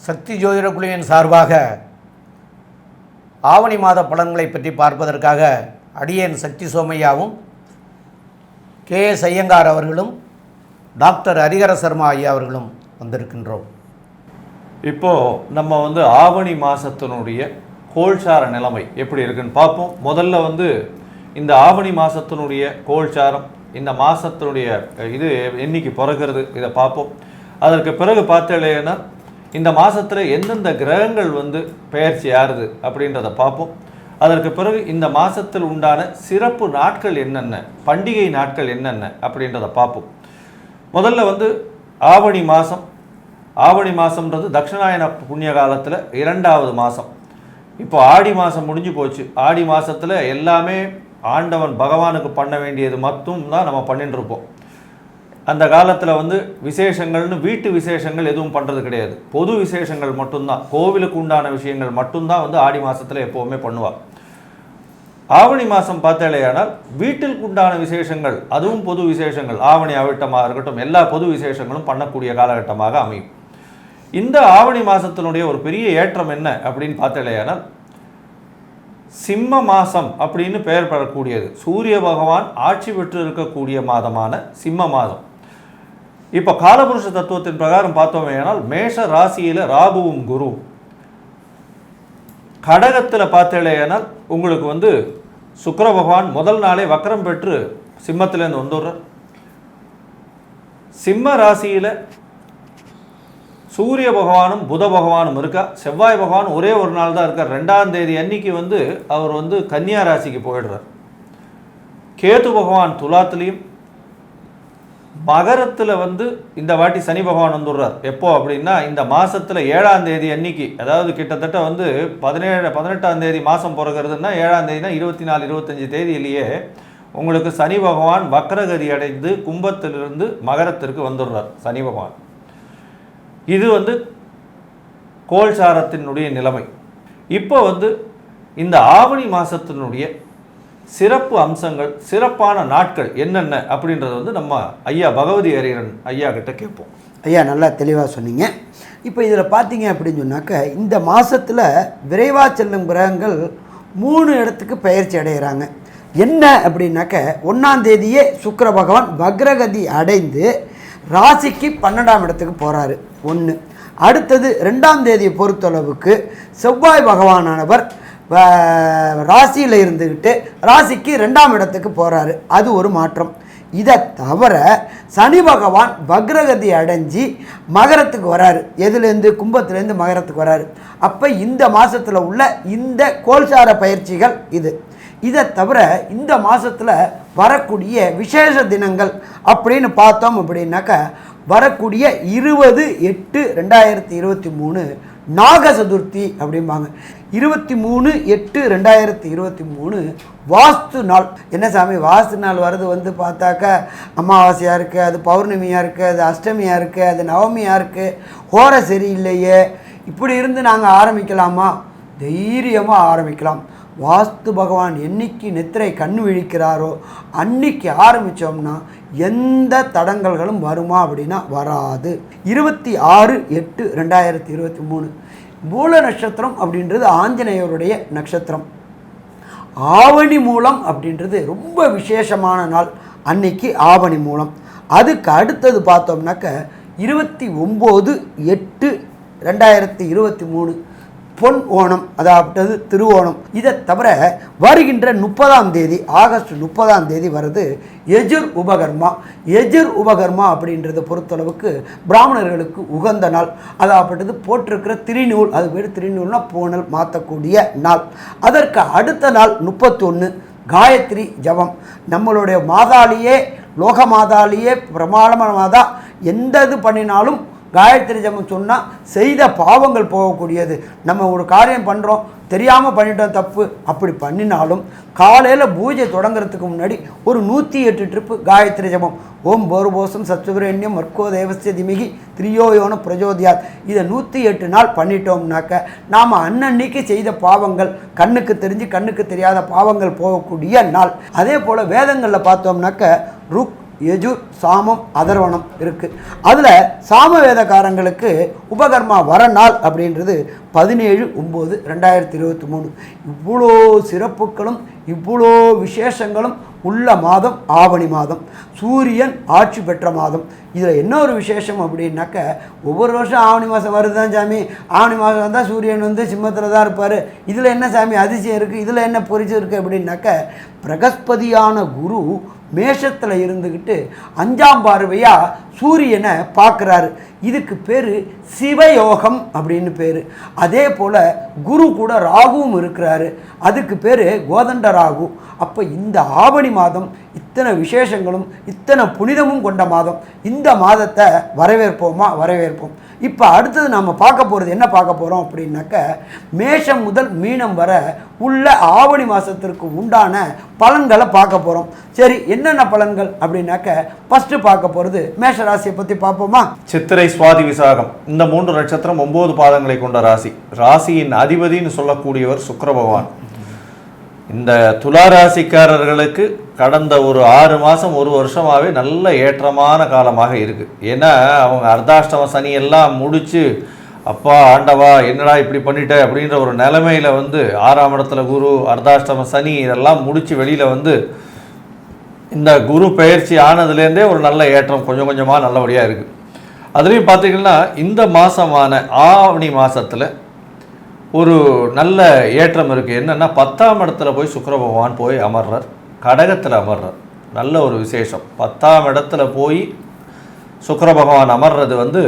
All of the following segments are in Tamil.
சக்தி ஜோதிட குழுவின் சார்பாக ஆவணி மாத பலன்களை பற்றி பார்ப்பதற்காக அடியேன் சக்தி சோமையாவும் KS ஐயங்கார் அவர்களும் டாக்டர் ஹரிஹர சர்மா ஐயா அவர்களும் வந்திருக்கின்றோம். இப்போது நம்ம ஆவணி மாதத்தினுடைய கோல்சார நிலைமை எப்படி இருக்குன்னு பார்ப்போம். முதல்ல இந்த ஆவணி மாதத்தினுடைய கோல்சாரம், இந்த மாதத்தினுடைய இது என்னைக்கு பிறகுறது, இதை பார்ப்போம். அதற்கு பிறகு பார்த்தேன்னா இந்த மாதத்தில் எந்தெந்த கிரகங்கள் பெயர்ச்சி ஆறுது அப்படின்றத பார்ப்போம். அதற்கு பிறகு இந்த மாதத்தில் உண்டான சிறப்பு நாட்கள் என்னென்ன, பண்டிகை நாட்கள் என்னென்ன அப்படின்றத பார்ப்போம். முதல்ல ஆவணி மாதம். ஆவணி மாதம்ன்றது தட்சிணாயன புண்ணிய காலத்தில் 2வது மாதம். இப்போ ஆடி மாதம் முடிஞ்சு போச்சு. ஆடி மாதத்தில் எல்லாமே ஆண்டவன் பகவானுக்கு பண்ண வேண்டியது மட்டும் தான் நம்ம பண்ணிட்டு இருப்போம். அந்த காலத்தில் விசேஷங்கள்னு வீட்டு விசேஷங்கள் எதுவும் பண்ணுறது கிடையாது. பொது விசேஷங்கள் மட்டும்தான், கோவிலுக்கு உண்டான விஷயங்கள் மட்டும்தான் ஆடி மாதத்தில் எப்போவுமே பண்ணுவாள். ஆவணி மாதம் பார்த்தாலேயானால் வீட்டிற்கு உண்டான விசேஷங்கள், அதுவும் பொது விசேஷங்கள், ஆவணி அவிட்டமாக இருக்கட்டும், எல்லா பொது விசேஷங்களும் பண்ணக்கூடிய காலகட்டமாக அமையும். இந்த ஆவணி மாதத்தினுடைய ஒரு பெரிய ஏற்றம் என்ன அப்படின்னு பார்த்தாலேயானால் சிம்ம மாதம் அப்படின்னு பெயர் பெறக்கூடியது. சூரிய பகவான் ஆட்சி பெற்று இருக்கக்கூடிய மாதமான சிம்ம மாதம். இப்போ காலபுருஷ தத்துவத்தின் பிரகாரம் பார்த்தோமேனால் மேஷ ராசியில் ராகுவும் குரு, கடகத்தில் பார்த்தேனால் உங்களுக்கு சுக்கிர பகவான் முதல் நாளே வக்கரம் பெற்று சிம்மத்திலேருந்து வந்துடுறார். சிம்ம ராசியில் சூரிய பகவானும் புத பகவானும் இருக்கா. செவ்வாய் பகவான் ஒரே ஒரு நாள் தான் இருக்கார். 2ஆம் தேதி அன்னைக்கு அவர் கன்னியா ராசிக்கு போயிடுறார். கேது பகவான் துலாத்துலேயும், மகரத்தில் இந்த வாட்டி சனி பகவான் வந்துடுறார். எப்போ அப்படின்னா இந்த மாதத்தில் 7ஆம் தேதி அன்னைக்கு, அதாவது கிட்டத்தட்ட 18ஆம் தேதி மாதம் பிறகுறதுன்னா 7ஆம் தேதினா 24, 25 தேதியிலேயே உங்களுக்கு சனி பகவான் வக்ரகதி அடைந்து கும்பத்திலிருந்து மகரத்திற்கு வந்துடுறார் சனி பகவான். இது கோல்சாரத்தினுடைய நிலைமை. இப்போ இந்த ஆவணி மாதத்தினுடைய சிறப்பு அம்சங்கள், சிறப்பான நாட்கள் என்னென்ன அப்படின்றது நம்ம ஐயா பகவதி ஹரிஹரன் ஐயா கிட்ட கேட்போம். ஐயா நல்லா தெளிவாக சொன்னீங்க. இப்போ இதில் பார்த்தீங்க அப்படின்னு சொன்னாக்க இந்த மாதத்தில் விரைவாக செல்லும் கிரகங்கள் 3 இடத்துக்கு பெயர்ச்சி அடைகிறாங்க. என்ன அப்படின்னாக்க 1ஆம் தேதியே சுக்கிர பகவான் வக்ரகதி அடைந்து ராசிக்கு 12ஆம் இடத்துக்கு போகிறாரு. 1. அடுத்தது 2ஆம் தேதியை பொறுத்தளவுக்கு செவ்வாய் பகவானானவர் ராசியில் இருந்துக்கிட்டு ராசிக்கு 2ஆம் இடத்துக்கு போகிறாரு. அது ஒரு மாற்றம். இதை தவிர சனி பகவான் வக்ரகதி அடைஞ்சி மகரத்துக்கு வராரு. எதுலேருந்து? கும்பத்துலேருந்து மகரத்துக்கு வராரு. அப்போ இந்த மாதத்தில் உள்ள இந்த கோல்சார பயிற்சிகள் இது. இதை தவிர இந்த மாதத்தில் வரக்கூடிய விசேஷ தினங்கள் அப்படின்னு பார்த்தோம் அப்படின்னாக்கா வரக்கூடிய 20/8/2023 நாக சதுர்த்தி அப்படிம்பாங்க. 23/8/2023 வாஸ்து நாள். என்ன சாமி வாஸ்து நாள் வருது பார்த்தாக்கா அமாவாசையாக இருக்குது, அது பௌர்ணமியாக இருக்குது, அது அஷ்டமியாக இருக்குது, அது நவமியாக இருக்குது, ஹோரை சரியில்லையே, இப்படி இருந்து நாங்கள் ஆரம்பிக்கலாமா? தைரியமாக ஆரம்பிக்கலாம். வாஸ்து பகவான் என்னைக்கு நெத்திரை கண் விழிக்கிறாரோ அன்னைக்கு ஆரம்பித்தோம்னா எந்த தடங்கல்களும் வருமா அப்படின்னா வராது. 26/8/2023 மூல நட்சத்திரம் அப்படின்றது ஆஞ்சநேயருடைய நட்சத்திரம். ஆவணி மூலம் அப்படின்றது ரொம்ப விசேஷமான நாள். அன்னைக்கு ஆவணி மூலம். அதுக்கு அடுத்தது பார்த்தோம்னாக்க 29/8/2023 பொன் ஓணம், அதாவது திருவோணம். இதை தவிர வருகின்ற 30ஆம் தேதி ஆகஸ்ட் 30ஆம் தேதி வருது யஜுர் உபகர்மா. யஜுர் உபகர்மா அப்படின்றத பொறுத்தளவுக்கு பிராமணர்களுக்கு உகந்த நாள். அதாவது போட்டிருக்கிற திரிநூல், அது பேர் திரிநூல்னா பூனல் மாற்றக்கூடிய நாள். அதற்கு அடுத்த நாள் 31 காயத்ரி ஜபம். நம்மளுடைய மாதாலேயே லோக மாதாலேயே பிரமாணமான மாதா எந்த இது பண்ணினாலும் காயத்ரி ஜபம் சொன்னால் செய்த பாவங்கள் போகக்கூடியது. நம்ம ஒரு காரியம் பண்ணுறோம், தெரியாமல் பண்ணிட்டோம் தப்பு, அப்படி பண்ணினாலும் காலையில் பூஜை தொடங்குறதுக்கு முன்னாடி ஒரு 108 ட்ரிப்பு காயத்ரி ஜபம். ஓம் போர்போசம் சத்சுபிரண்யம் மர்க்கோ தேவஸ்ய திமிகி திரியோயோன பிரஜோதியாத். இதை 108 நாள் பண்ணிட்டோம்னாக்க நாம் அன்னன்னைக்கு செய்த பாவங்கள், கண்ணுக்கு தெரிஞ்சு கண்ணுக்கு தெரியாத பாவங்கள் போகக்கூடிய நாள். அதே போல் வேதங்களில் பார்த்தோம்னாக்க ருக் யஜுர், சாமம், அதர்வணம் இருக்குது. அதில் சாமவேதக்காரங்களுக்கு உபகர்மா வர நாள் அப்படின்றது 17/9/2023. இவ்வளோ சிறப்புகளும் இவ்வளோ விசேஷங்களும் உள்ள மாதம் ஆவணி மாதம். சூரியன் ஆட்சி பெற்ற மாதம். இதில் என்ன ஒரு விசேஷம் அப்படின்னாக்க, ஒவ்வொரு வருஷம் ஆவணி மாதம் வருது தான் சாமி, ஆவணி மாதம் வந்தால் சூரியன் வந்து சிம்மத்தில் தான் இருப்பார், இதில் என்ன சாமி அதிசயம் இருக்குது, இதில் என்ன பொறிச்சு இருக்குது அப்படின்னாக்க, பிரகஸ்பதியான குரு மேஷத்தில் இருந்துக்கிட்டு 5ஆம் பார்வையாக சூரியனை பார்க்குறாரு. இதுக்கு பேர் சிவயோகம் அப்படின்னு பேர். அதே போல் குரு கூட ராகுவும் இருக்கிறாரு, அதுக்கு பேர் கோதண்ட ராகு. அப்போ இந்த ஆவணி மாதம் இத்தனை விசேஷங்களும் இத்தனை புனிதமும் கொண்ட மாதம். இந்த மாதத்தை வரவேற்போமா? வரவேற்போம். இப்போ அடுத்தது நாம் பார்க்க போகிறது என்ன பார்க்க போகிறோம் அப்படின்னாக்க, மேஷம் முதல் மீனம் வர உள்ள ஆவணி மாதத்திற்கு உண்டான பலன்களை பார்க்க போகிறோம். சரி, என்னென்ன பலன்கள் அப்படின்னாக்க, ஃபஸ்ட்டு பார்க்க போகிறது மேஷ ராசியை பற்றி பார்ப்போமா? சித்திரை, சுவாதி, விசாகம் இந்த 3 நட்சத்திரம் 9 பாதங்களை கொண்ட ராசி. ராசியின் அதிபதினு சொல்லக்கூடியவர் சுக்கிர பகவான். இந்த துலா ராசிக்காரர்களுக்கு கடந்த ஒரு 6 மாதம் 1 வருஷமாகவே நல்ல ஏற்றமான காலமாக இருக்குது. ஏன்னா அவங்க அர்த்தாஷ்டம சனி எல்லாம் முடித்து, அப்பா ஆண்டவா என்னடா இப்படி பண்ணிட்ட அப்படின்ற ஒரு நிலைமையில் வந்து 6ஆம் இடத்துல குரு, அர்த்தாஷ்டம சனி இதெல்லாம் முடித்து வெளியில் வந்து இந்த குரு பெயர்ச்சி ஆனதுலேருந்தே ஒரு நல்ல ஏற்றம் கொஞ்சம் கொஞ்சமாக நல்லபடியாக இருக்குது. அதுலேயும் பார்த்திங்கன்னா இந்த மாதமான ஆவணி மாதத்தில் ஒரு நல்ல ஏற்றம் இருக்குது. என்னென்னா 10ஆம் இடத்துல போய் சுக்கிர பகவான் போய் அமர்றார், கடகத்தில் அமர்றார். நல்ல ஒரு விசேஷம். 10ஆம் இடத்துல போய் சுக்கிர பகவான் அமர்றது வந்து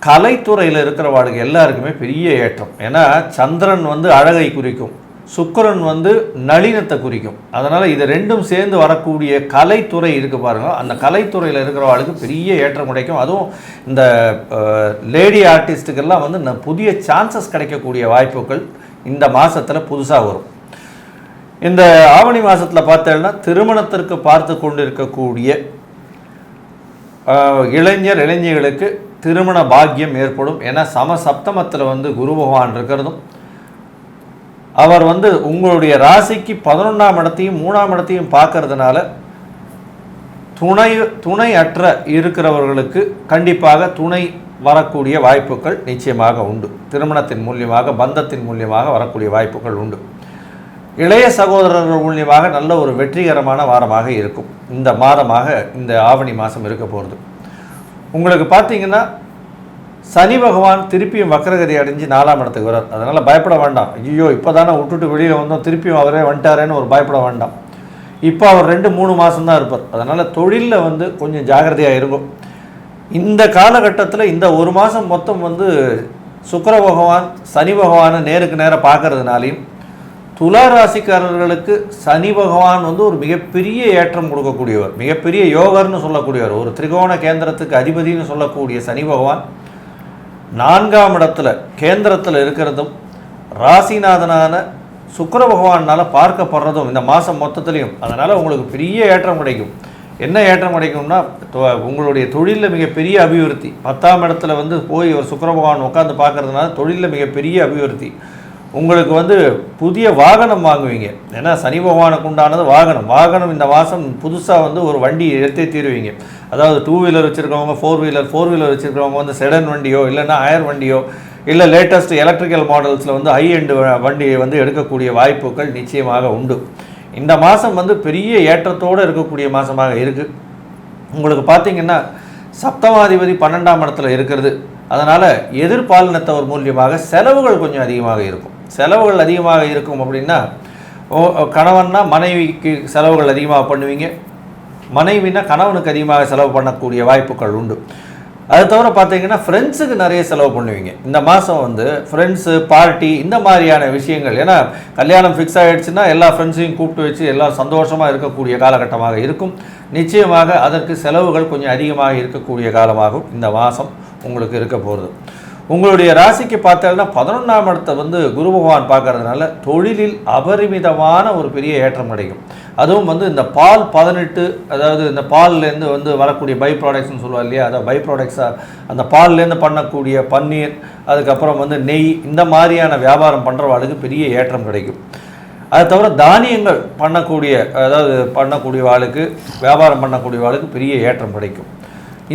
கலைத்துறையில் இருக்கிறவாளுக்கு எல்லாருக்குமே பெரிய ஏற்றம். ஏன்னா சந்திரன் வந்து அழகை குறிக்கும், சுக்கிரன் வந்து நளினத்தை குறிக்கும். அதனால் இது ரெண்டும் சேர்ந்து வரக்கூடிய கலைத்துறை இருக்குது பாருங்கள், அந்த கலைத்துறையில் இருக்கிறவாளுக்கு பெரிய ஏற்றம் கிடைக்கும். அதுவும் இந்த லேடி ஆர்டிஸ்ட்டுக்கெல்லாம் வந்து புதிய சான்சஸ் கிடைக்கக்கூடிய வாய்ப்புகள் இந்த மாதத்தில் புதுசாக வரும். இந்த ஆவணி மாதத்தில் பார்த்தேன்னா திருமணத்திற்கு பார்த்து கொண்டு இருக்கக்கூடிய இளைஞர்களுக்கு திருமண பாக்கியம் ஏற்படும். ஏன்னா சப்தமத்தில் வந்து குரு பகவான் இருக்கிறதும், அவர் வந்து உங்களுடைய ராசிக்கு 11ஆம் இடத்தையும் 3ஆம் இடத்தையும் பார்க்கறதுனால துணை அற்ற இருக்கிறவர்களுக்கு கண்டிப்பாக துணை வரக்கூடிய வாய்ப்புகள் நிச்சயமாக உண்டு. திருமணத்தின் மூலியமாக, பந்தத்தின் மூலியமாக வரக்கூடிய வாய்ப்புகள் உண்டு. இளைய சகோதரர்கள் மூலியமாக நல்ல ஒரு வெற்றிகரமான வாரமாக இருக்கும் இந்த மாதமாக இந்த ஆவணி மாதம் இருக்க போகிறது. உங்களுக்கு பார்த்தீங்கன்னா சனி பகவான் திருப்பியும் வக்ரகதி அடைஞ்சு 4ஆம் இடத்துக்கு வரார். அதனால் பயப்பட வேண்டாம். ஐயோ இப்போ தானே விட்டுட்டு வெளியில் வந்தோம், திருப்பியும் அவரே வந்துட்டாரேன்னு ஒரு பயப்பட வேண்டாம். இப்போ அவர் 2-3 மாதம் தான் இருப்பார். அதனால் தொழிலில் வந்து கொஞ்சம் ஜாகிரதையாக இருக்கும். இந்த காலகட்டத்தில் இந்த 1 மாதம் மொத்தம் வந்து சுக்கிர பகவான் சனி பகவானை நேருக்கு நேராக பார்க்கறதுனாலையும், துலா ராசிக்காரர்களுக்கு சனி பகவான் வந்து ஒரு மிகப்பெரிய ஏற்றம் கொடுக்கக்கூடியவர், மிகப்பெரிய யோகர்னு சொல்லக்கூடியவர், ஒரு திரிகோண கேந்திரத்துக்கு அதிபதினு சொல்லக்கூடிய சனி பகவான் 4ஆம் இடத்துல கேந்திரத்தில் இருக்கிறதும் ராசிநாதனான சுக்கிர பகவானால் பார்க்கப்படுறதும் இந்த மாதம் மொத்தத்துலேயும். அதனால் உங்களுக்கு பெரிய ஏற்றம் கிடைக்கும். என்ன ஏற்றம் கிடைக்கும்னா, உங்களுடைய தொழிலில் மிகப்பெரிய அபிவிருத்தி. 10ஆம் இடத்துல வந்து போய் ஒரு சுக்கிர பகவான் உட்காந்து பார்க்கறதுனால தொழிலில் மிகப்பெரிய அபிவிருத்தி. உங்களுக்கு வந்து புதிய வாகனம் வாங்குவீங்க. ஏன்னா சனி பகவானுக்கு உண்டானது வாகனம் இந்த மாதம் புதுசாக வந்து ஒரு வண்டி எடுத்தே தீருவீங்க. அதாவது 2 வீலர் வச்சுருக்கவங்க, 4 வீலர் வச்சுருக்கவங்க வந்து செடன் வண்டியோ இல்லைன்னா ஹயர் வண்டியோ இல்லை லேட்டஸ்ட் எலக்ட்ரிக்கல் மாடல்ஸில் வந்து ஹை எண்டு வண்டியை வந்து எடுக்கக்கூடிய வாய்ப்புகள் நிச்சயமாக உண்டு. இந்த மாதம் வந்து பெரிய ஏற்றத்தோடு இருக்கக்கூடிய மாதமாக இருக்குது. உங்களுக்கு பார்த்திங்கன்னா சப்தமாதிபதி 12ஆம் இடத்துல இருக்கிறது. அதனால் எதிர்பாலினத்தவர் மூலியமாக செலவுகள் கொஞ்சம் அதிகமாக இருக்கும். செலவுகள் அதிகமாக இருக்கும் அப்படின்னா, கணவன்னா மனைவிக்கு செலவுகள் அதிகமாக பண்ணுவீங்க, மனைவினா கணவனுக்கு அதிகமாக செலவு பண்ணக்கூடிய வாய்ப்புகள் உண்டு. அது தவிர பார்த்தீங்கன்னா ஃப்ரெண்ட்ஸுக்கு நிறைய செலவு பண்ணுவீங்க. இந்த மாதம் வந்து ஃப்ரெண்ட்ஸு, பார்ட்டி இந்த மாதிரியான விஷயங்கள். ஏன்னா கல்யாணம் ஃபிக்ஸ் ஆகிடுச்சுன்னா எல்லா ஃப்ரெண்ட்ஸையும் கூப்பிட்டு வச்சு எல்லாம் சந்தோஷமாக இருக்கக்கூடிய காலகட்டமாக இருக்கும். நிச்சயமாக அதற்கு செலவுகள் கொஞ்சம் அதிகமாக இருக்கக்கூடிய காலமாகும் இந்த மாதம் உங்களுக்கு இருக்க போகிறது. உங்களுடைய ராசிக்கு பார்த்தீங்கன்னா 11ஆம் இடத்தை வந்து குரு பகவான் பார்க்கறதுனால தொழிலில் அபரிமிதமான ஒரு பெரிய ஏற்றம் கிடைக்கும். அதுவும் வந்து இந்த பால் 18, அதாவது இந்த பால்லேருந்து வந்து வரக்கூடிய பை ப்ராடக்ட்ஸ்னு சொல்லுவாங்க இல்லையா, அதை பை ப்ராடக்ட்ஸாக அந்த பால்லேருந்து பண்ணக்கூடிய பன்னீர், அதுக்கப்புறம் வந்து நெய், இந்த மாதிரியான வியாபாரம் பண்ணுறவாளுக்கு பெரிய ஏற்றம் கிடைக்கும். அதை தவிர தானியங்கள் பண்ணக்கூடிய ஆளுக்கு, வியாபாரம் பண்ணக்கூடிய ஆளுக்கு பெரிய ஏற்றம் கிடைக்கும்.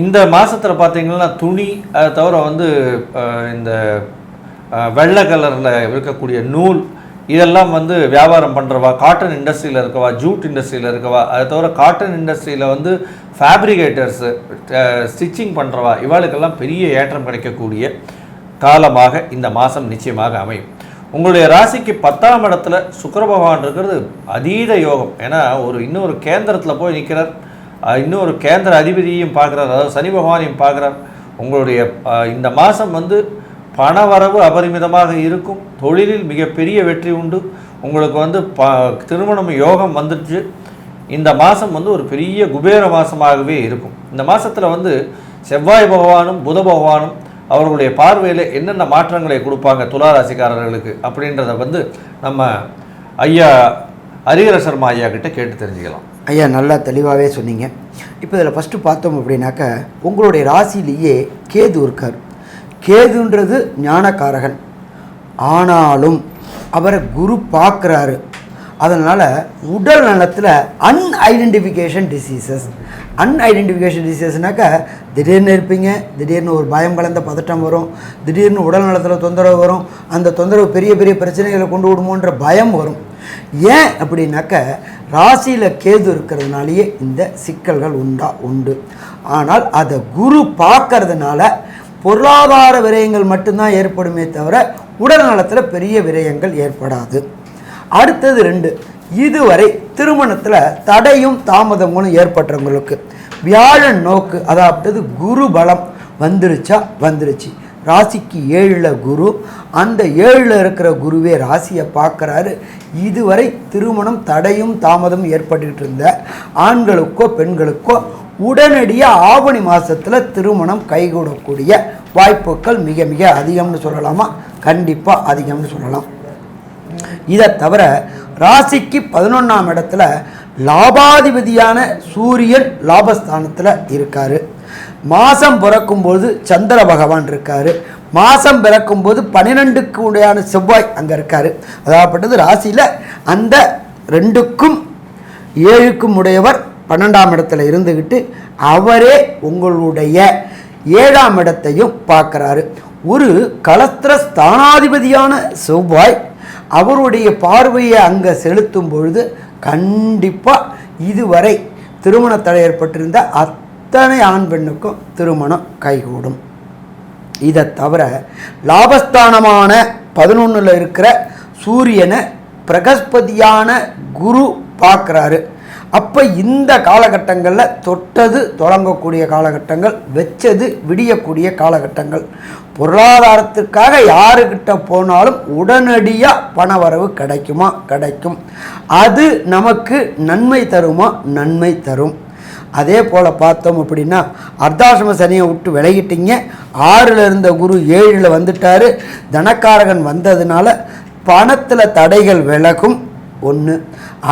இந்த மாதத்தில் பார்த்தீங்கன்னா துணி, அதை தவிர வந்து இந்த வெள்ளை கலரில் இருக்கக்கூடிய நூல், இதெல்லாம் வந்து வியாபாரம் பண்ணுறவா, காட்டன் இண்டஸ்ட்ரியில் இருக்கவா, ஜூட் இண்டஸ்ட்ரியில் இருக்கவா, அதை தவிர காட்டன் இண்டஸ்ட்ரியில் வந்து ஃபேப்ரிகேட்டர்ஸு, ஸ்டிச்சிங் பண்ணுறவா, இவாளுக்கெல்லாம் பெரிய ஏற்றம் கிடைக்கக்கூடிய காலமாக இந்த மாதம் நிச்சயமாக அமையும். உங்களுடைய ராசிக்கு 10ஆம் இடத்துல சுக்கிர பகவான் இருக்கிறது அதீத யோகம். ஏன்னா இன்னொரு கேந்திரத்தில் போய் நிற்கிறார், இன்னொரு கேந்திர அதிபதியையும் பார்க்குறார், அதாவது சனி பகவானையும் பார்க்குறார். உங்களுடைய இந்த மாதம் வந்து பணவரவு அபரிமிதமாக இருக்கும். தொழிலில் மிகப்பெரிய வெற்றி உண்டு. உங்களுக்கு வந்து திருமணம் யோகம் வந்துடுச்சு. இந்த மாதம் வந்து ஒரு பெரிய குபேர மாதமாகவே இருக்கும். இந்த மாதத்தில் வந்து செவ்வாய் பகவானும் புத பகவானும் அவர்களுடைய பார்வையில் என்னென்ன மாற்றங்களை கொடுப்பாங்க துளாராசிக்காரர்களுக்கு அப்படின்றத வந்து நம்ம ஐயா ஹரிஹர சர்மா ஐயா கிட்ட கேட்டு தெரிஞ்சுக்கலாம். ஐயா நல்லா தெளிவாகவே சொன்னீங்க. இப்போ இதில் ஃபஸ்ட்டு பார்த்தோம் அப்படின்னாக்க உங்களுடைய ராசியிலேயே கேது இருக்கார். கேதுன்றது ஞானக்காரகன், ஆனாலும் அவரை குரு பார்க்குறாரு. அதனால் உடல் நலத்தில் அன்ஐடென்டிஃபிகேஷன் டிசீசஸ்னாக்கா திடீர்னு இருப்பீங்க, திடீர்னு ஒரு பயம் கலந்த பதட்டம் வரும், திடீர்னு உடல் நலத்தில் தொந்தரவு வரும். அந்த தொந்தரவு பெரிய பெரிய பிரச்சனைகளை கொண்டு விடுமோன்ற பயம் வரும். ஏன் அப்படின்னாக்க ராசியில் கேது இருக்கிறதுனாலேயே இந்த சிக்கல்கள் உண்டு. ஆனால் அதை குரு பார்க்கறதுனால பொருளாதார விரயங்கள் மட்டும்தான் ஏற்படுமே தவிர உடல் நலத்தில் பெரிய விரயங்கள் ஏற்படாது. அடுத்தது 2, இதுவரை திருமணத்தில் தடையும் தாமதங்களும் ஏற்பட்டவங்களுக்கு வியாழன் நோக்கு, அதாவது குரு பலம் வந்துருச்சு. ராசிக்கு 7ல் குரு, அந்த 7ல் இருக்கிற குருவே ராசியை பார்க்குறாரு. இதுவரை திருமணம் தடையும் தாமதம் ஏற்பட்டுக்கிட்டு இருந்த ஆண்களுக்கோ பெண்களுக்கோ உடனடியாக ஆவணி மாதத்தில் திருமணம் கைகூடக்கூடிய வாய்ப்புகள் மிக மிக அதிகம்னு சொல்லலாமா? கண்டிப்பாக அதிகம்னு சொல்லலாம். இதை தவிர ராசிக்கு 11ஆம் இடத்துல லாபாதிபதியான சூரியன் லாபஸ்தானத்தில் இருக்கார். மாதம் பிறக்கும்போது சந்திர பகவான் இருக்கார். மாதம் பிறக்கும்போது 12க்கு உடையான செவ்வாய் அங்கே இருக்கார். அதாகப்பட்டது ராசியில் அந்த 2க்கும் 7க்கும் உடையவர் 12ஆம் இடத்துல இருந்துக்கிட்டு அவரே உங்களுடைய 7ஆம் இடத்தையும் பார்க்குறாரு. ஒரு கலஸ்திர ஸ்தானாதிபதியான செவ்வாய் அவருடைய பார்வையை அங்கே செலுத்தும் பொழுது கண்டிப்பாக இதுவரை திருமண தடை ஏற்பட்டிருந்த அத்தனை ஆண் பெண்ணுக்கும் திருமணம் கைகூடும். இதை தவிர லாபஸ்தானமான 11ல் இருக்கிற சூரியனை பிரகஸ்பதியான குரு பார்க்குறாரு. அப்போ இந்த காலகட்டங்களில் தொட்டது தொடங்கக்கூடிய காலகட்டங்கள், வெச்சது விடியக்கூடிய காலகட்டங்கள். பொருளாதாரத்திற்காக யாருக்கிட்ட போனாலும் உடனடியாக பணவரவு கிடைக்கும். அது நமக்கு நன்மை தருமா? நன்மை தரும். அதே போல் பார்த்தோம் அப்படின்னா அர்த்தாசிரம சனியை விட்டு விலகிட்டீங்க. 6ல் இருந்த குரு 7ல் வந்துட்டார். தனக்காரகன் வந்ததுனால பணத்தில் தடைகள் விலகும். 1.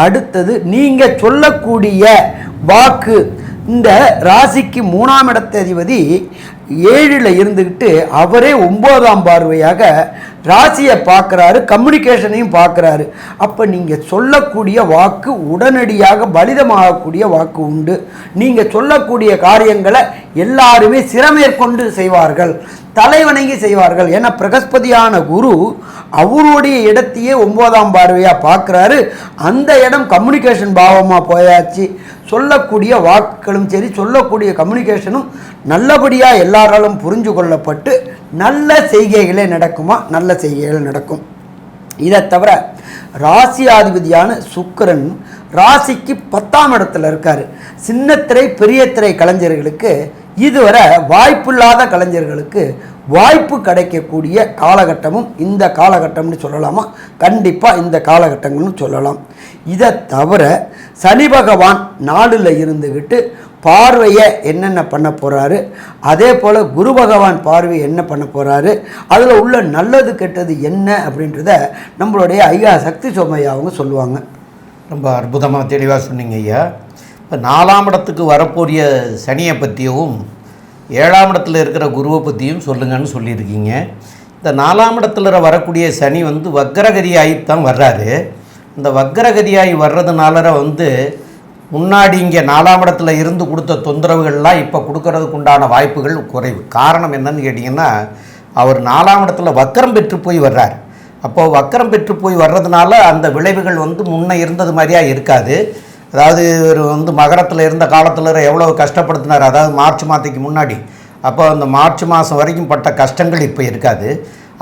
அடுத்தது நீங்கள் சொல்லக்கூடிய வாக்கு, இந்த ராசிக்கு 3ஆம் இடத்த அதிபதி 7ல் இருந்துக்கிட்டு அவரே 9ஆம் பார்வையாக ராசியை பார்க்குறாரு, கம்யூனிகேஷனையும் பார்க்குறாரு. அப்போ நீங்கள் சொல்லக்கூடிய வாக்கு உடனடியாக பலிதமாகக்கூடிய வாக்கு உண்டு. நீங்கள் சொல்லக்கூடிய காரியங்களை எல்லாருமே சிரமேற்கொண்டு செய்வார்கள், தலைவணங்கி செய்வார்கள். ஏன்னா பிரகஸ்பதியான குரு அவருடைய இடத்தையே 9ஆம் பார்வையாக பார்க்குறாரு. அந்த இடம் கம்யூனிகேஷன் பாவமாக போயாச்சு. சொல்லக்கூடிய வாக்குகளும் சரி, சொல்லக்கூடிய கம்யூனிகேஷனும் நல்லபடியாக எல்லாராலும் புரிஞ்சு கொள்ளப்பட்டு நல்ல செய்கைகளே நடக்குமா? நல்ல செய்கைகள் நடக்கும். இதை தவிர ராசியாதிபதியான சுக்கிரன் ராசிக்கு 10ஆம் இடத்துல இருக்கார். சின்னத்திரை பெரிய திரை கலைஞர்களுக்கு, இதுவரை வாய்ப்பில்லாத கலைஞர்களுக்கு வாய்ப்பு கிடைக்கக்கூடிய காலகட்டமும் இந்த காலகட்டம்னு சொல்லலாமா? கண்டிப்பாக இந்த காலகட்டங்கள்னு சொல்லலாம். இதை தவிர சனி பகவான் 4ல் இருந்துக்கிட்டு பார்வையை என்னென்ன பண்ண போகிறாரு, அதே போல் குரு பகவான் பார்வை என்ன பண்ண போகிறாரு, அதில் உள்ள நல்லது கெட்டது என்ன அப்படின்றத நம்மளுடைய ஐயா சக்தி சோமையா அவங்க சொல்லுவாங்க. ரொம்ப அற்புதமாக தெளிவாக சொன்னீங்க ஐயா. இப்போ 4ஆம் இடத்துக்கு வரக்கூடிய சனியை பற்றியும் 7ஆம் இடத்துல இருக்கிற குருவை பற்றியும் சொல்லுங்கன்னு சொல்லியிருக்கீங்க. இந்த 4ஆம் இடத்துல வரக்கூடிய சனி வந்து வக்ரகதி ஆகித்தான் வர்றாரு. இந்த வக்ரகதியாகி வர்றதுனால வந்து முன்னாடி இங்கே 4ஆம் இடத்துல இருந்து கொடுத்த தொந்தரவுகள்லாம் இப்போ கொடுக்கறதுக்கு உண்டான வாய்ப்புகள் குறைவு. காரணம் என்னன்னு கேட்டிங்கன்னா, அவர் 4ஆம் இடத்துல வக்கரம் பெற்று போய் வர்றார். அப்போது வக்கரம் பெற்று போய் வர்றதுனால அந்த விளைவுகள் வந்து முன்னே இருந்தது மாதிரியா இருக்காது. அதாவது இவர் வந்து மகரத்தில் இருந்த காலத்தில் எவ்வளோ கஷ்டப்படுத்தினார், அதாவது மார்ச் மாதத்துக்கு முன்னாடி. அப்போ அந்த மார்ச் மாதம் வரைக்கும் பட்ட கஷ்டங்கள் இப்போ இருக்காது.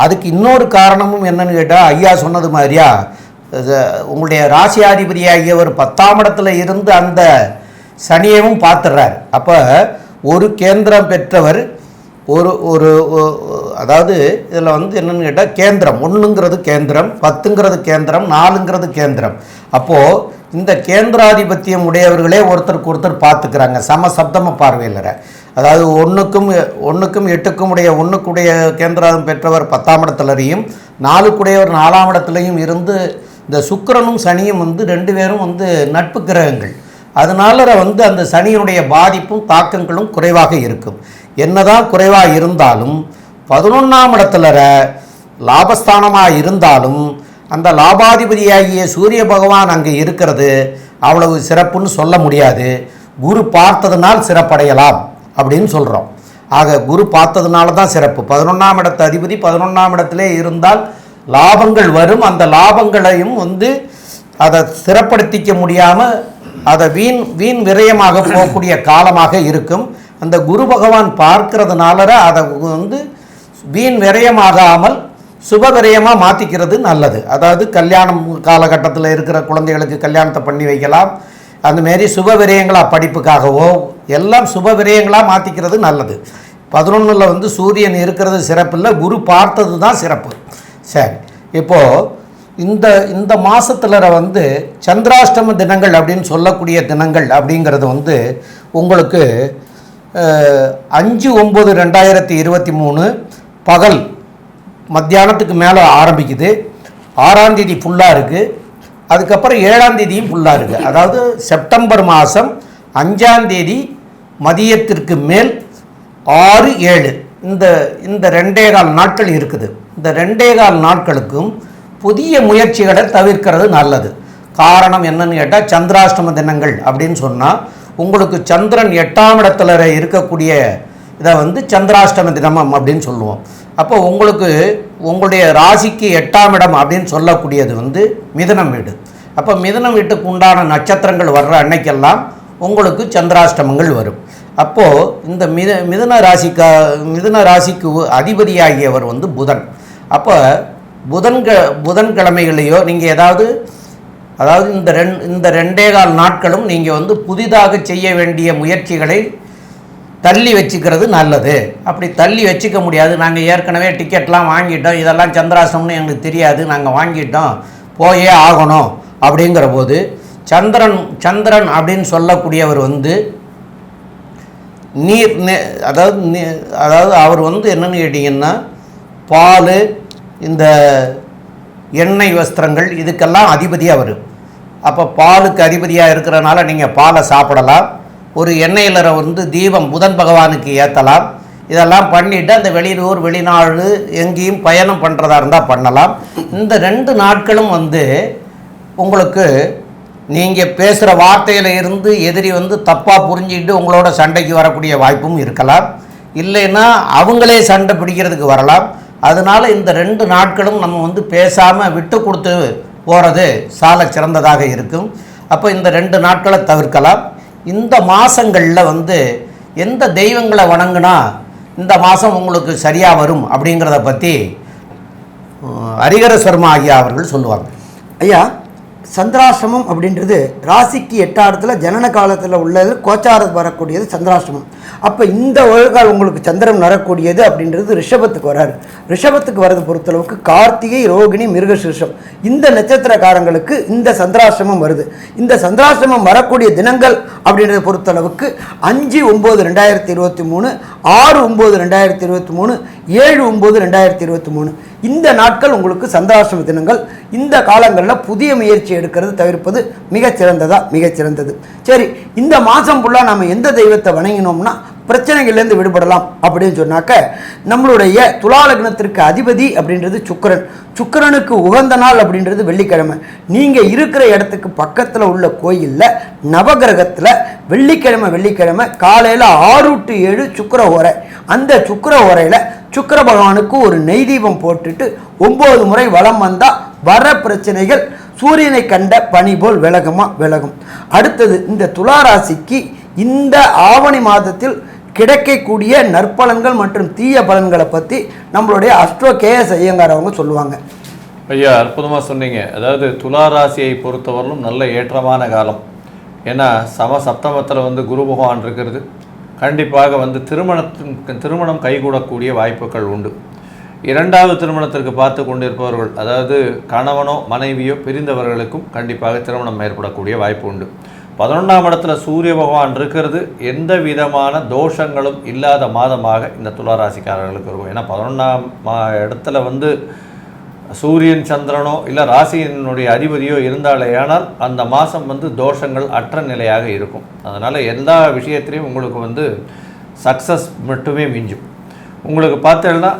அதுக்கு இன்னொரு காரணமும் என்னன்னு கேட்டால், ஐயா சொன்னது மாதிரியா உங்களுடைய ராசியாதிபதியாகியவர் 10ஆம் இடத்துல இருந்து அந்த சனியவும் பார்த்துடுறார். அப்போ ஒரு கேந்திரம் பெற்றவர் ஒரு ஒரு அதாவது இதில் வந்து என்னென்னு கேட்டால் கேந்திரம் 1ங்கிறது கேந்திரம், 10ங்கிறது கேந்திரம், 4ங்கிறது கேந்திரம். அப்போது இந்த கேந்திராதிபத்தியம் உடையவர்களே ஒருத்தருக்கு ஒருத்தர் பார்த்துக்கிறாங்க சமசப்தம பார்வையில். அதாவது 1க்கும் 8க்கும் உடைய 1க்குடைய கேந்திரம் பெற்றவர் 10ஆம் இடத்துலையும் 4க்குடையவர் 4ஆம் இடத்துலையும் இருந்து இந்த சுக்கிரனும் சனியும் வந்து 2 பேரும் வந்து நட்பு கிரகங்கள். அதனால வந்து அந்த சனியினுடைய பாதிப்பும் தாக்கங்களும் குறைவாக இருக்கும். என்னதான் குறைவாக இருந்தாலும் 11ஆம் இடத்துல லாபஸ்தானமாக இருந்தாலும் அந்த லாபாதிபதியாகிய சூரிய பகவான் அங்கே இருக்கிறது அவ்வளவு சிறப்புன்னு சொல்ல முடியாது. குரு பார்த்ததுனால் சிறப்படையலாம் அப்படின்னு சொல்கிறோம். ஆக குரு பார்த்ததுனால தான் சிறப்பு. 11ஆம் இடத்து அதிபதி 11ஆம் இடத்திலே இருந்தால் லாபங்கள் வரும். அந்த லாபங்களையும் வந்து அதை சிறப்படுத்திக்க முடியாமல் அதை வீண் விரயமாக போகக்கூடிய காலமாக இருக்கும். அந்த குரு பகவான் பார்க்கறதுனால அதை வந்து வீண் விரயமாகாமல் சுப விரயமாக மாற்றிக்கிறது நல்லது. அதாவது கல்யாணம் காலகட்டத்தில் இருக்கிற குழந்தைகளுக்கு கல்யாணத்தை பண்ணி வைக்கலாம். அந்தமாரி சுப விரயங்களாக படிப்புக்காகவோ எல்லாம் சுப விரயங்களாக மாற்றிக்கிறது நல்லது. 11ல் வந்து சூரியன் இருக்கிறது சிறப்பில்லை, குரு பார்த்தது தான் சிறப்பு. சரி, இப்போது இந்த மாதத்தில் வந்து சந்திராஷ்டம தினங்கள் அப்படின்னு சொல்லக்கூடிய தினங்கள் அப்படிங்கிறது வந்து உங்களுக்கு 5/9/2023 பகல் மத்தியானத்துக்கு மேலே ஆரம்பிக்குது. 6ஆம் தேதி ஃபுல்லாக இருக்குது. அதுக்கப்புறம் 7ஆம் தேதியும் ஃபுல்லாக இருக்குது. அதாவது செப்டம்பர் மாதம் 5ஆம் தேதி மதியத்திற்கு மேல் 6, 7 இந்த 2.25 நாட்கள் இருக்குது. இந்த 2.25 நாட்களுக்கும் புதிய முயற்சிகளை தவிர்க்கிறது நல்லது. காரணம் என்னன்னு கேட்டால், சந்திராஷ்டம தினங்கள் அப்படின்னு சொன்னால் உங்களுக்கு சந்திரன் 8ஆம் இடத்துல இருக்கக்கூடிய இதை வந்து சந்திராஷ்டம தினமம் அப்படின்னு சொல்லுவோம். அப்போ உங்களுடைய ராசிக்கு 8ஆம் இடம் அப்படின்னு சொல்லக்கூடியது வந்து மிதுனம் வீடு. அப்போ மிதுனம் வீட்டுக்கு உண்டான நட்சத்திரங்கள் வர்ற அன்னைக்கெல்லாம் உங்களுக்கு சந்திராஷ்டமங்கள் வரும். அப்போது இந்த மிதுன ராசிக்கு அதிபதியாகியவர் வந்து புதன். அப்போ புதன்கிழமைகளையோ நீங்கள் அதாவது இந்த 2.25 நாட்களும் நீங்கள் வந்து புதிதாக செய்ய வேண்டிய முயற்சிகளை தள்ளி வச்சுக்கிறது நல்லது. அப்படி தள்ளி வச்சுக்க முடியாது, நாங்கள் ஏற்கனவே டிக்கெட்லாம் வாங்கிட்டோம், இதெல்லாம் சந்திராஷ்டமம்னு எங்களுக்கு தெரியாது, நாங்கள் வாங்கிட்டோம், போயே ஆகணும் அப்படிங்கிற போது சந்திரன் அப்படின்னு சொல்லக்கூடியவர் வந்து அதாவது அவர் வந்து என்னன்னு கேட்டிங்கன்னா, பால், இந்த எண்ணெய் வஸ்திரங்கள் இதுக்கெல்லாம் அதிபதியாக வரும். அப்போ பாலுக்கு அதிபதியாக இருக்கிறனால நீங்கள் பாலை சாப்பிடலாம். ஒரு எண்ணெயில் வந்து தீபம் புதன் பகவானுக்கு ஏற்றலாம். இதெல்லாம் பண்ணிவிட்டு அந்த வெளியூர் வெளிநாடு எங்கேயும் பயணம் பண்ணுறதா இருந்தால் பண்ணலாம். இந்த 2 நாட்களும் வந்து உங்களுக்கு நீங்கள் பேசுகிற வார்த்தையில் இருந்து எதிரி வந்து தப்பாக புரிஞ்சுக்கிட்டு உங்களோட சண்டைக்கு வரக்கூடிய வாய்ப்பும் இருக்கலாம். இல்லைன்னா அவங்களே சண்டை பிடிக்கிறதுக்கு வரலாம். அதனால் இந்த 2 நாட்களும் நம்ம வந்து பேசாமல் விட்டு கொடுத்து போகிறது சால சிறந்ததாக இருக்கும். அப்போ இந்த 2 நாட்களை தவிர்க்கலாம். இந்த மாதங்களில் வந்து எந்த தெய்வங்களை வணங்கினா இந்த மாதம் உங்களுக்கு சரியாக வரும் அப்படிங்கிறத பற்றி ஹரிஹர சர்மா ஐயா அவர்கள் சொல்லுவாங்க. ஐயா, சந்திராஷ்டமம் அப்படின்றது ராசிக்கு 8ஆம் இடத்துல ஜனன காலத்தில் உள்ளது கோச்சாரம் வரக்கூடியது சந்திராஷ்டமம். அப்போ இந்த ஒழுங்கால் உங்களுக்கு சந்திரன் வரக்கூடியது அப்படின்றது ரிஷபத்துக்கு வராரு. ரிஷபத்துக்கு வரது பொறுத்தளவுக்கு கார்த்திகை, ரோகிணி, மிருகசீரிஷம் இந்த நட்சத்திரக்காரங்களுக்கு இந்த சந்திராஷ்டமம் வருது. இந்த சந்திராஷ்டமம் வரக்கூடிய தினங்கள் அப்படின்றத பொறுத்தளவுக்கு 5/9/2023, 6/9/2023, 7/9/2023 இந்த நாட்கள் உங்களுக்கு சந்திராஷ்டம தினங்கள். இந்த காலங்களில் புதிய முயற்சி எடுக்கிறது தவிர்ப்பது மிகச்சிறந்தது. சரி, இந்த மாதம் ஃபுல்லாக நம்ம எந்த தெய்வத்தை வணங்கினோம்னா பிரச்சனைகள்லேருந்து விடுபடலாம் அப்படின்னு சொன்னாக்க நம்மளுடைய துலா லக்னத்திற்கு அதிபதி அப்படின்றது சுக்கிரன். சுக்கிரனுக்கு உகந்த நாள் அப்படின்றது வெள்ளிக்கிழமை. நீங்கள் இருக்கிற இடத்துக்கு பக்கத்தில் உள்ள கோயிலில் நவகிரகத்தில் வெள்ளிக்கிழமை காலையில் 6 to 7 சுக்கிர ஓரை. அந்த சுக்கிர ஓரையில் சுக்கிர பகவானுக்கு ஒரு நெய் தீபம் போட்டுட்டு 9 முறை வலம் வந்தால் வர பிரச்சனைகள் சூரியனை கண்ட பனி போல் விலகும். அடுத்தது இந்த துலா ராசிக்கு இந்த ஆவணி மாதத்தில் கிடைக்கக்கூடிய நற்பலன்கள் மற்றும் தீய பலன்களை பற்றி நம்மளுடைய அஸ்ட்ரோ KS ஐயங்கார் அவங்க சொல்லுவாங்க. ஐயா, அற்புதமாக சொன்னீங்க. அதாவது துலா ராசியை பொறுத்தவரையிலும் நல்ல ஏற்றமான காலம். ஏன்னா சப்தமத்தில் வந்து குரு பகவான் இருக்கிறது. கண்டிப்பாக வந்து திருமணம் கைகூடக்கூடிய வாய்ப்புகள் உண்டு. 2வது திருமணத்திற்கு பார்த்து கொண்டிருப்பவர்கள், அதாவது கணவனோ மனைவியோ பிரிந்தவர்களுக்கும் கண்டிப்பாக திருமணம் ஏற்படக்கூடிய வாய்ப்பு உண்டு. 11ஆம் இடத்துல சூரிய பகவான் இருக்கிறது. எந்த விதமான தோஷங்களும் இல்லாத மாதமாக இந்த துளாராசிக்காரர்களுக்கு இருக்கும். ஏன்னா 11ஆம் இடத்துல வந்து சூரியன் சந்திரனோ இல்லை ராசியினுடைய அதிபதியோ இருந்தாலே ஆனால் அந்த மாதம் வந்து தோஷங்கள் அற்ற நிலையாக இருக்கும். அதனால் எல்லா விஷயத்திலையும் உங்களுக்கு வந்து சக்ஸஸ் மட்டுமே மிஞ்சும். உங்களுக்கு பார்த்தீங்கன்னா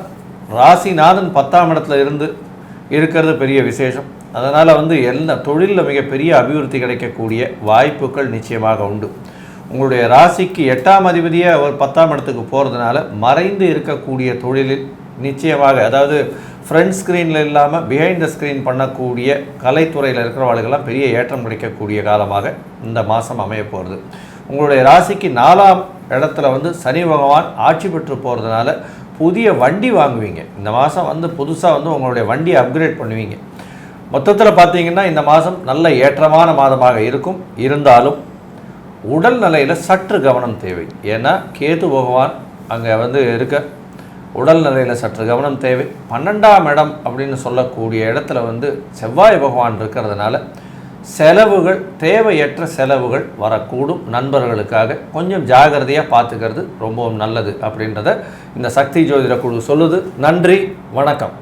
ராசிநாதன் 10ஆம் இடத்துல இருக்கிறது பெரிய விசேஷம். அதனால் வந்து எல்லா தொழிலில் மிகப்பெரிய அபிவிருத்தி கிடைக்கக்கூடிய வாய்ப்புகள் நிச்சயமாக உண்டு. உங்களுடைய ராசிக்கு 8ஆம் அதிபதியை அவர் 10ஆம் இடத்துக்கு போகிறதுனால மறைந்து இருக்கக்கூடிய தொழிலில் நிச்சயமாக, அதாவது ஃப்ரண்ட் ஸ்க்ரீனில் இல்லாமல் பிஹைண்ட் த ஸ்க்ரீன் பண்ணக்கூடிய கலைத்துறையில் இருக்கிறவர்களுக்கெல்லாம் பெரிய ஏற்றம் கிடைக்கக்கூடிய காலமாக இந்த மாதம் அமைய போகிறது. உங்களுடைய ராசிக்கு 4ஆம் இடத்துல வந்து சனி பகவான் ஆட்சி பெற்று போகிறதுனால புதிய வண்டி வாங்குவீங்க. இந்த மாதம் வந்து புதுசாக வந்து உங்களுடைய வண்டியை அப்கிரேட் பண்ணுவீங்க. மொத்தத்தில் பார்த்தீங்கன்னா இந்த மாதம் நல்ல ஏற்றமான மாதமாக இருக்கும். இருந்தாலும் உடல் நிலையில் சற்று கவனம் தேவை. ஏன்னா கேது பகவான் அங்கே வந்து இருக்க உடல் நிலையில் சற்று கவனம் தேவை. 12ஆம் இடம் அப்படின்னு சொல்லக்கூடிய இடத்துல வந்து செவ்வாய் பகவான் இருக்கிறதுனால செலவுகள், தேவையற்ற செலவுகள் வரக்கூடும். நண்பர்களுக்காக கொஞ்சம் ஜாகிரதையாக பார்த்துக்கிறது ரொம்பவும் நல்லது அப்படின்றத இந்த சக்தி ஜோதிட குழு சொல்லுது. நன்றி, வணக்கம்.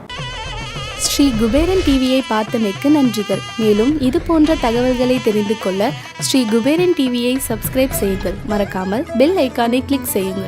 ஸ்ரீ குபேரன் டிவியை பார்த்தமைக்கு நன்றிகள். மேலும் இது போன்ற தகவல்களை தெரிந்து கொள்ள ஸ்ரீ குபேரன் டிவியை சப்ஸ்கிரைப் செய்யுங்கள். மறக்காமல் பெல் ஐக்கானை கிளிக் செய்யுங்கள்.